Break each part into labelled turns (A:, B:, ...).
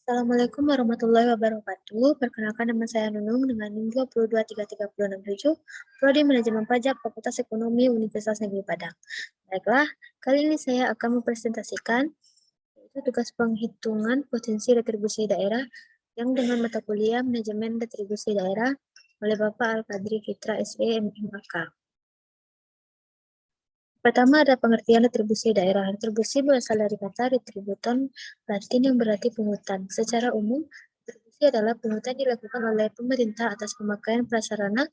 A: Assalamualaikum warahmatullahi wabarakatuh. Perkenalkan nama saya Nunung dengan NIM 2233067, Prodi Manajemen Pajak Fakultas Ekonomi Universitas Negeri Padang. Baiklah, kali ini saya akan mempresentasikan yaitu tugas penghitungan potensi retribusi daerah yang dengan mata kuliah Manajemen Retribusi Daerah oleh Bapak Al-Qadri Fitra SE MMAK. Pertama ada pengertian retribusi daerah. Retribusi berasal dari kata retributon Latin yang berarti pungutan. Secara umum, retribusi adalah pungutan dilakukan oleh pemerintah atas pemakaian prasarana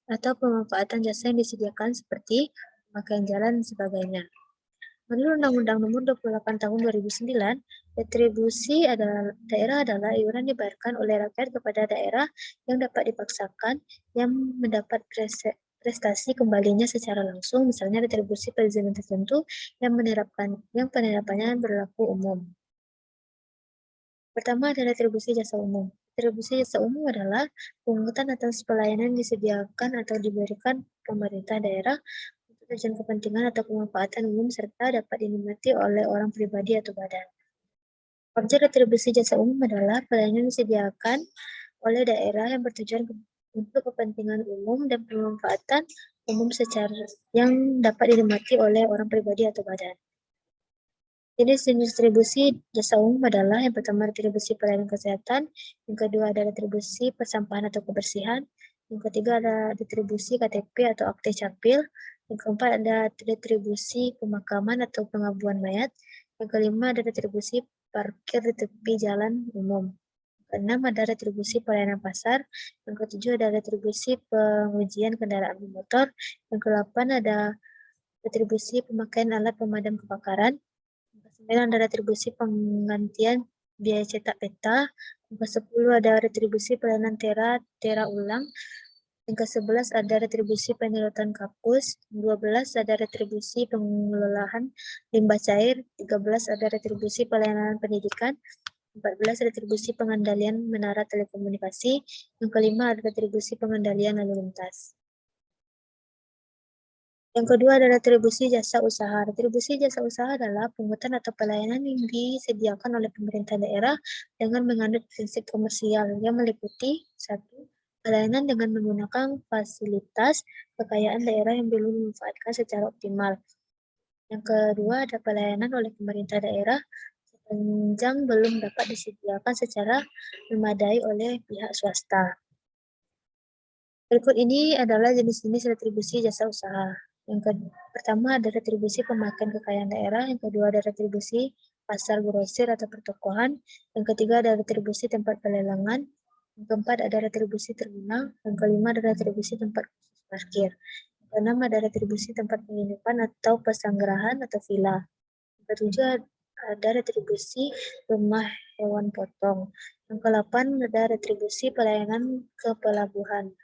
A: atau pemanfaatan jasa yang disediakan seperti pemakaian jalan dan sebagainya. Menurut Undang-Undang Nomor 28 Tahun 2009, retribusi daerah adalah iuran dibayarkan oleh rakyat kepada daerah yang dapat dipaksakan yang mendapat prestasi kembalinya secara langsung, misalnya retribusi perizinan tertentu yang penerapannya berlaku umum. Pertama adalah retribusi jasa umum. Retribusi jasa umum adalah pungutan atas pelayanan yang disediakan atau diberikan pemerintah daerah untuk tujuan kepentingan atau pemanfaatan umum serta dapat dinikmati oleh orang pribadi atau badan. Objek retribusi jasa umum adalah pelayanan yang disediakan oleh daerah yang bertujuan untuk kepentingan umum dan pemanfaatan umum secara yang dapat dinikmati oleh orang pribadi atau badan. Jenis-jenis retribusi jasa umum adalah yang pertama retribusi pelayanan kesehatan, yang kedua ada retribusi persampahan atau kebersihan, yang ketiga ada retribusi KTP atau akte capil, yang keempat ada retribusi pemakaman atau pengabuan mayat, yang kelima ada retribusi parkir di tepi jalan umum, yang keenam ada retribusi pelayanan pasar, yang ketujuh ada retribusi pengujian kendaraan bermotor, yang kedelapan ada retribusi pemakaian alat pemadam kebakaran, yang ke-9 ada retribusi penggantian biaya cetak peta. Yang ke-10 ada retribusi pelayanan tera ulang. Yang ke-11 ada retribusi penyedotan kapus. Yang 12 ada retribusi pengelolaan limbah cair. 13 ada retribusi pelayanan pendidikan. 14 retribusi pengendalian menara telekomunikasi. Yang kelima ada retribusi pengendalian lalu lintas. Yang kedua adalah retribusi jasa usaha. Retribusi jasa usaha adalah pungutan atau pelayanan yang disediakan oleh pemerintah daerah dengan mengandung prinsip komersial yang meliputi satu, pelayanan dengan menggunakan fasilitas kekayaan daerah yang belum dimanfaatkan secara optimal. Yang kedua ada pelayanan oleh pemerintah daerah sepanjang belum dapat disediakan secara memadai oleh pihak swasta. Berikut ini adalah jenis-jenis retribusi jasa usaha. Pertama ada retribusi pemakaian kekayaan daerah, yang kedua ada retribusi pasar grosir atau pertokohan, yang ketiga ada retribusi tempat pelelangan, yang keempat ada retribusi terminal, yang kelima ada retribusi tempat khusus parkir, yang keenam ada retribusi tempat penginapan atau pesanggerahan atau villa, yang ketujuh ada retribusi rumah hewan potong, yang ke-8 ada retribusi pelayanan ke pelabuhan.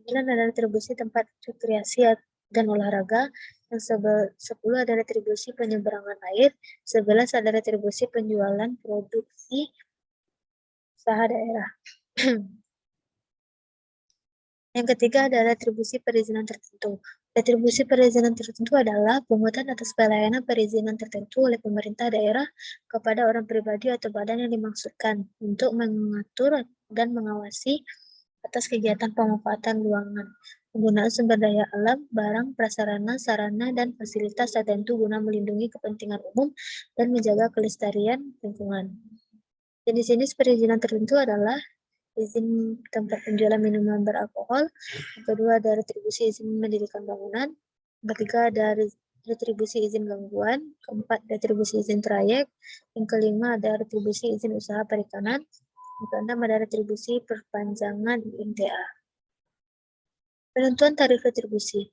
A: 9 ada retribusi tempat rekreasi dan olahraga, yang 10 ada retribusi penyeberangan air, 11 ada retribusi penjualan produksi usaha daerah. Yang ketiga adalah retribusi perizinan tertentu. Retribusi perizinan tertentu adalah pungutan atas pelayanan perizinan tertentu oleh pemerintah daerah kepada orang pribadi atau badan yang dimaksudkan untuk mengatur dan mengawasi atas kegiatan pemanfaatan ruangan, penggunaan sumber daya alam, barang, prasarana, sarana, dan fasilitas tertentu guna melindungi kepentingan umum dan menjaga kelestarian lingkungan. Jenis-jenis perizinan tertentu adalah izin tempat penjualan minuman beralkohol, yang kedua ada retribusi izin mendirikan bangunan, yang ketiga ada retribusi izin gangguan, keempat retribusi izin trayek, yang kelima ada retribusi izin usaha perikanan, yang keenam ada retribusi perpanjangan IMTA. Penentuan tarif retribusi.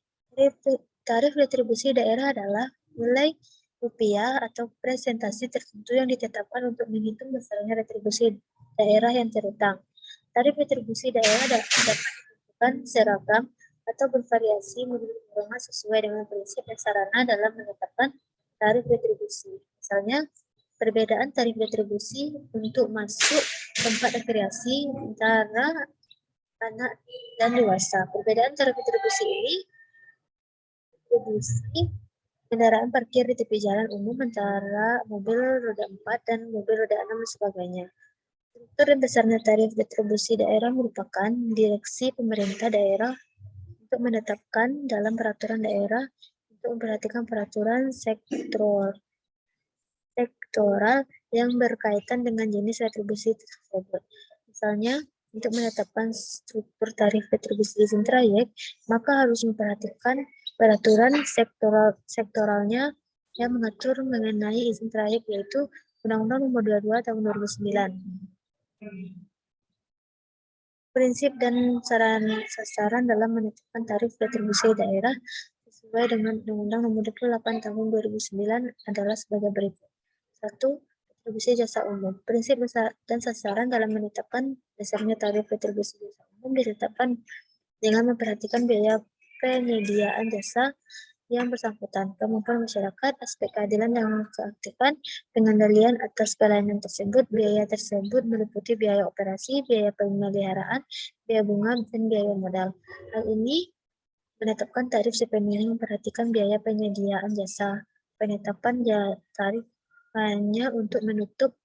A: Tarif retribusi daerah adalah nilai rupiah atau presentasi tertentu yang ditetapkan untuk menghitung besarnya retribusi daerah yang terutang. Tarif retribusi daerah dapat ditentukan seragam atau bervariasi menurut golongan sesuai dengan prinsip dan sarana dalam menetapkan tarif retribusi. Misalnya, perbedaan tarif retribusi untuk masuk tempat rekreasi antara anak dan dewasa. Perbedaan tarif retribusi ini retribusi kendaraan parkir di tepi jalan umum antara mobil roda 4 dan mobil roda 6 dan sebagainya. Struktur dan besarnya tarif retribusi daerah merupakan direksi pemerintah daerah untuk menetapkan dalam peraturan daerah untuk memperhatikan peraturan sektoral yang berkaitan dengan jenis retribusi tersebut. Misalnya, untuk menetapkan struktur tarif retribusi izin trayek, maka harus memperhatikan peraturan sektoralnya yang mengatur mengenai izin trayek, yaitu Undang-Undang Nomor 22 Tahun 2009. Prinsip dan sasaran dalam menetapkan tarif retribusi daerah sesuai dengan Undang-Undang Nomor 28 Tahun 2009 adalah sebagai berikut. 1. Retribusi jasa umum. Prinsip dan sasaran dalam menetapkan dasarnya tarif retribusi jasa umum ditetapkan dengan memperhatikan biaya penyediaan jasa yang bersangkutan, kemampuan masyarakat, aspek keadilan dan keaktifan, pengendalian atas pelayanan tersebut. Biaya tersebut meliputi biaya operasi, biaya pemeliharaan, biaya bunga, dan biaya modal. Hal ini menetapkan tarif sepenuhnya memperhatikan biaya penyediaan jasa. Penetapan tarif hanya untuk menutup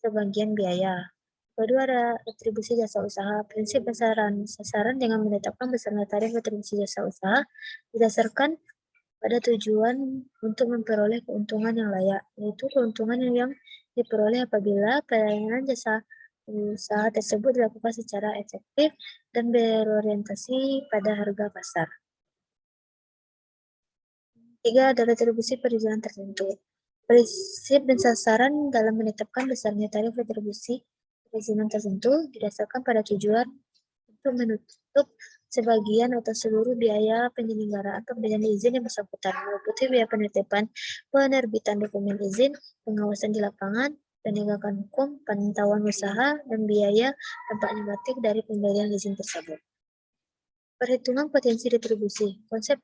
A: sebagian biaya. Kedua, ada retribusi jasa usaha. Prinsip sasaran dengan menetapkan besarnya tarif retribusi jasa usaha didasarkan pada tujuan untuk memperoleh keuntungan yang layak, yaitu keuntungan yang diperoleh apabila pelayanan jasa usaha tersebut dilakukan secara efektif dan berorientasi pada harga pasar. 3. Ada retribusi perizinan tertentu. Prinsip dan sasaran dalam menetapkan besarnya tarif retribusi perizinan tertentu didasarkan pada tujuan untuk menutup sebagian atau seluruh biaya penyelenggaraan pemberian izin yang bersangkutan, meliputi biaya penetapan, penerbitan dokumen izin, pengawasan di lapangan, penegakan hukum, pantauan usaha, dan biaya dampak negatif dari pemberian izin tersebut. Perhitungan potensi retribusi. Konsep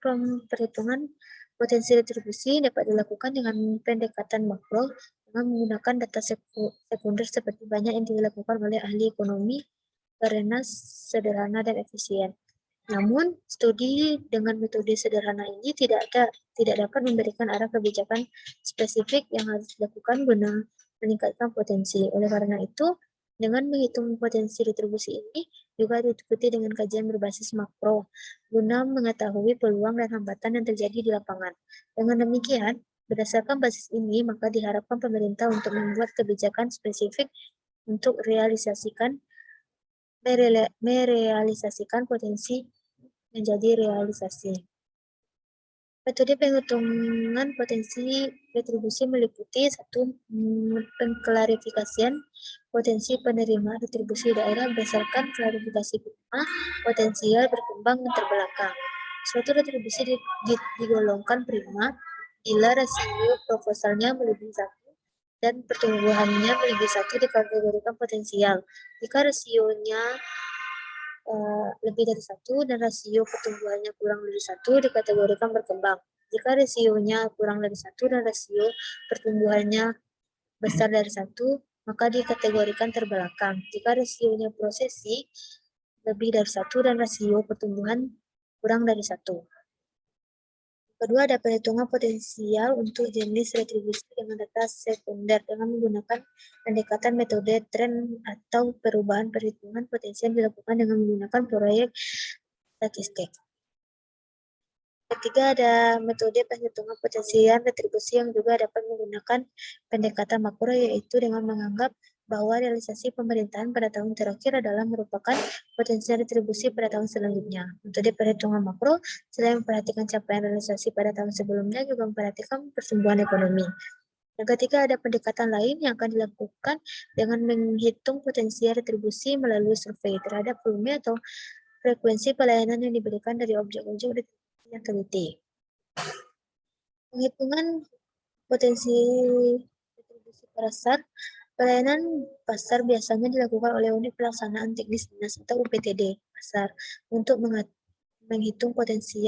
A: perhitungan potensi retribusi dapat dilakukan dengan pendekatan makro dengan menggunakan data sekunder seperti banyak yang dilakukan oleh ahli ekonomi karena sederhana dan efisien. Namun, studi dengan metode sederhana ini tidak dapat memberikan arah kebijakan spesifik yang harus dilakukan guna meningkatkan potensi. Oleh karena itu, dengan menghitung potensi retribusi ini juga diikuti dengan kajian berbasis makro guna mengetahui peluang dan hambatan yang terjadi di lapangan. Dengan demikian, berdasarkan basis ini, maka diharapkan pemerintah untuk membuat kebijakan spesifik untuk merealisasikan potensi menjadi realisasi. Metode penghitungan potensi retribusi meliputi 1. Pengklarifikasian potensi penerima retribusi daerah berdasarkan klarifikasi prima potensial berkembang dan terbelakang. Suatu retribusi digolongkan prima bila rasio proposalnya melebihi 1 dan pertumbuhannya melebihi 1 dikategorikan potensial. Jika rasionya lebih dari 1 dan rasio pertumbuhannya kurang dari 1 dikategorikan berkembang. Jika rasionya kurang dari 1 dan rasio pertumbuhannya besar dari 1, maka dikategorikan terbelakang. Jika rasionya prosesi lebih dari 1 dan rasio pertumbuhan kurang dari 1. Kedua, ada perhitungan potensial untuk jenis retribusi dengan data sekunder dengan menggunakan pendekatan metode tren atau perubahan perhitungan potensi yang dilakukan dengan menggunakan proyek statistik. Ketiga, ada metode penghitungan potensial retribusi yang juga dapat menggunakan pendekatan makro, yaitu dengan menganggap bahwa realisasi pemerintahan pada tahun terakhir adalah merupakan potensi retribusi pada tahun selanjutnya. Metode perhitungan makro, selain memperhatikan capaian realisasi pada tahun sebelumnya, juga memperhatikan pertumbuhan ekonomi. Yang ketiga, ada pendekatan lain yang akan dilakukan dengan menghitung potensi retribusi melalui survei terhadap volume atau frekuensi pelayanan yang diberikan dari objek-objek retribusi yang teliti. Penghitungan potensi retribusi pasar. Pelayanan pasar biasanya dilakukan oleh unit pelaksanaan teknis dinas atau UPTD pasar untuk menghitung potensi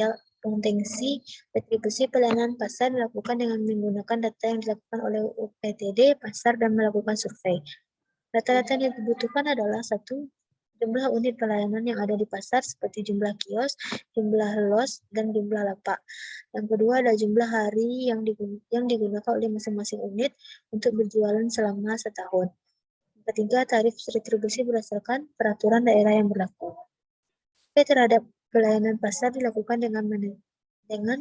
A: retribusi pelayanan pasar dilakukan dengan menggunakan data yang dilakukan oleh UPTD pasar dan melakukan survei. Data-data yang dibutuhkan adalah 1. Jumlah unit pelayanan yang ada di pasar seperti jumlah kios, jumlah los, dan jumlah lapak. Yang kedua ada jumlah hari yang digunakan oleh masing-masing unit untuk berjualan selama setahun. Yang Ketiga, tarif retribusi berdasarkan peraturan daerah yang berlaku. Terhadap pelayanan pasar dilakukan dengan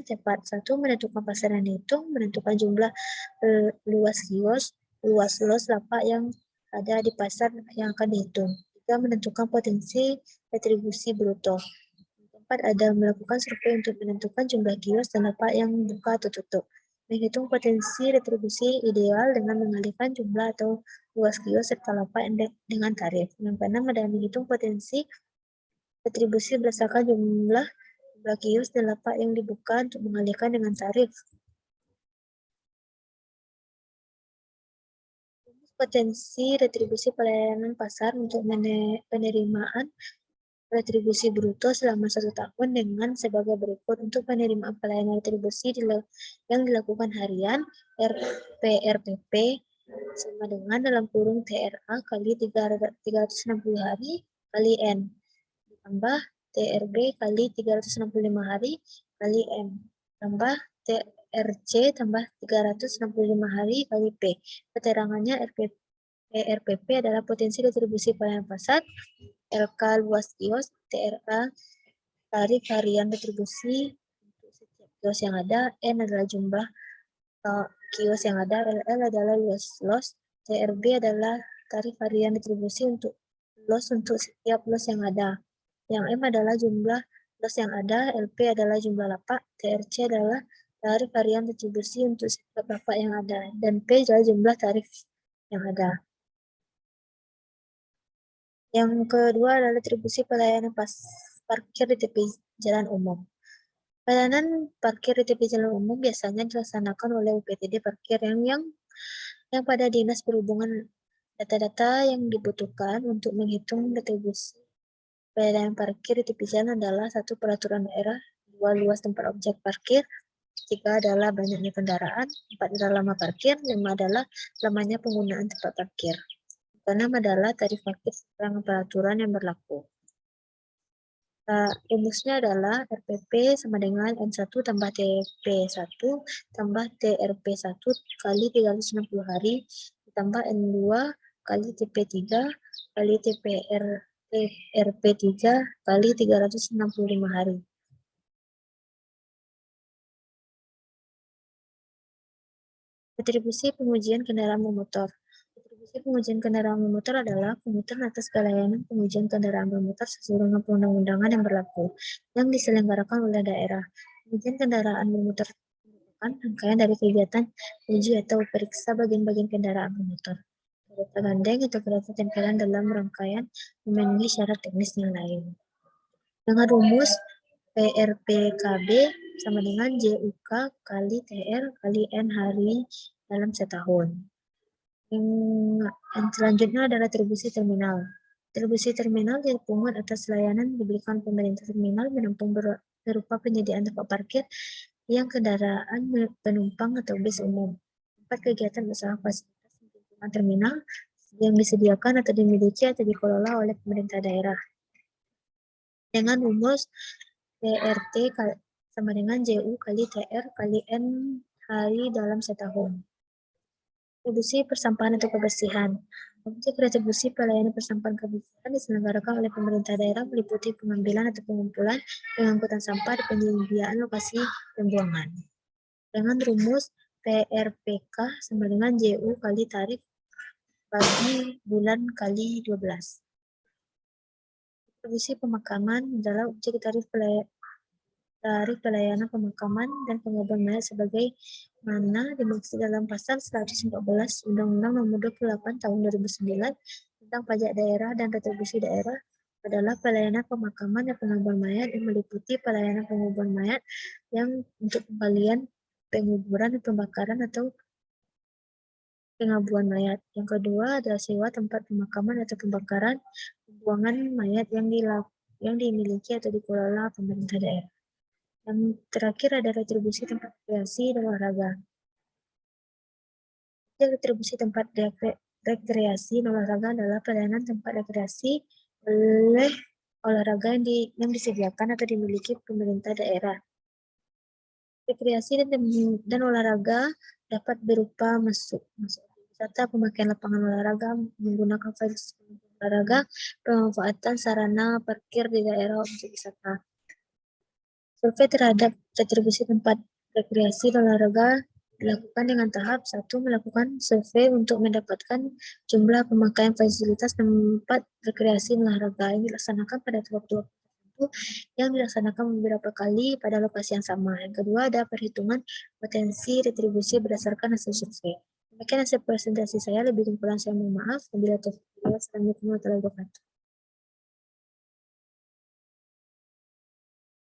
A: cepat. Satu, menentukan pasar yang dihitung, menentukan jumlah luas kios, luas los lapak yang ada di pasar yang akan dihitung. Tiga, menentukan potensi retribusi bruto. Keempat, ada melakukan survei untuk menentukan jumlah kios dan lapak yang buka atau tutup. Menghitung potensi retribusi ideal dengan mengalihkan jumlah atau luas kios serta lapak dengan tarif. Yang keenam, adalah menghitung potensi retribusi berdasarkan jumlah kios dan lapak yang dibuka untuk mengalihkan dengan tarif. Potensi retribusi pelayanan pasar untuk penerimaan retribusi bruto selama 1 tahun dengan sebagai berikut. Untuk penerimaan pelayanan retribusi yang dilakukan harian, RPRPP sama dengan dalam kurung TRA kali 360 hari kali N, ditambah TRB kali 365 hari kali M, tambah TRC tambah 365 hari kali P. Keterangannya, RPP adalah potensi retribusi pelayanan pasar, LK luas kios, TRA tarif harian retribusi untuk setiap kios yang ada, N adalah jumlah kios yang ada, LL adalah luas los, TRB adalah tarif harian retribusi untuk los untuk setiap los yang ada. Yang M adalah jumlah los yang ada, LP adalah jumlah lapak, TRC adalah tarif harian retribusi untuk setiap lapak yang ada, dan P adalah jumlah tarif yang ada. Yang kedua adalah retribusi pelayanan parkir di tepi jalan umum. Pelayanan parkir di tepi jalan umum biasanya dilaksanakan oleh UPTD parkir yang pada Dinas Perhubungan. Data-data yang dibutuhkan untuk menghitung retribusi pelayanan parkir di tepi jalan adalah: 1. Peraturan daerah, 2. Luas tempat objek parkir, 3 adalah banyaknya kendaraan, 4 adalah lama parkir, 5 adalah lamanya penggunaan tempat parkir. Keenam adalah tarif parkir sesuai peraturan yang berlaku. Rumusnya adalah RPP sama dengan N1 tambah TP1 tambah TRP1 kali 360 hari ditambah N2 kali TP3 kali TRP3 kali 365 hari. Retribusi pengujian kendaraan bermotor. Retribusi pengujian kendaraan bermotor adalah penghitungan atas layanan pengujian kendaraan bermotor sesuai dengan perundang-undangan yang berlaku yang diselenggarakan oleh daerah. Pengujian kendaraan bermotor merupakan rangkaian dari kegiatan uji atau periksa bagian-bagian kendaraan bermotor, kereta gandeng atau kereta tempelan dalam rangkaian memenuhi syarat teknis yang lain. Dengan rumus PRPKB sama dengan JUK kali TR kali N hari dalam setahun. Yang selanjutnya adalah retribusi terminal. Retribusi terminal dipungut atas layanan diberikan pemerintah terminal menampung berupa penyediaan tempat parkir yang kendaraan penumpang atau bis umum. 4. Kegiatan usaha fasilitas lingkungan terminal yang disediakan atau dimiliki atau dikelola oleh pemerintah daerah. Dengan rumus PRT sama dengan JU kali TR kali N hari dalam setahun. Retribusi persampahan atau kebersihan. Objek retribusi pelayanan persampahan kebersihan diselenggarakan oleh pemerintah daerah meliputi pengambilan atau pengumpulan, pengangkutan sampah, dan penyediaan lokasi pembuangan. Dengan rumus PRPK sama dengan JU kali tarif bagi bulan kali 12. Retribusi pemakaman adalah objek tarif pelayanan pemakaman dan penguburan mayat sebagai mana dimaksud dalam pasal 114 Undang-Undang Nomor 28 Tahun 2009 tentang pajak daerah dan retribusi daerah adalah pelayanan pemakaman dan penguburan mayat yang meliputi pelayanan penguburan mayat yang untuk penggalian, penguburan, dan pembakaran atau pengabuan mayat. Yang kedua adalah sewa tempat pemakaman atau pembakaran, pembuangan mayat yang dimiliki atau dikelola pemerintah daerah. Yang terakhir ada retribusi tempat rekreasi dan olahraga. Retribusi tempat rekreasi dan olahraga adalah pelayanan tempat rekreasi oleh olahraga yang disediakan atau dimiliki pemerintah daerah. Rekreasi dan olahraga dapat berupa masuk serta pemakaian lapangan olahraga menggunakan fasilitas olahraga, pemanfaatan sarana parkir di daerah objek wisata. Survei terhadap retribusi tempat rekreasi dan olahraga dilakukan dengan tahap. 1. Melakukan survei untuk mendapatkan jumlah pemakaian fasilitas tempat rekreasi dan olahraga yang dilaksanakan pada waktu tertentu yang dilaksanakan beberapa kali pada lokasi yang sama. Yang kedua, ada perhitungan potensi retribusi berdasarkan hasil survei. Demikian hasil presentasi saya, lebih kurang saya mohon maaf. Wabillahi taufiq wal hidayah. Assalamualaikum warahmatullahi wabarakatuh.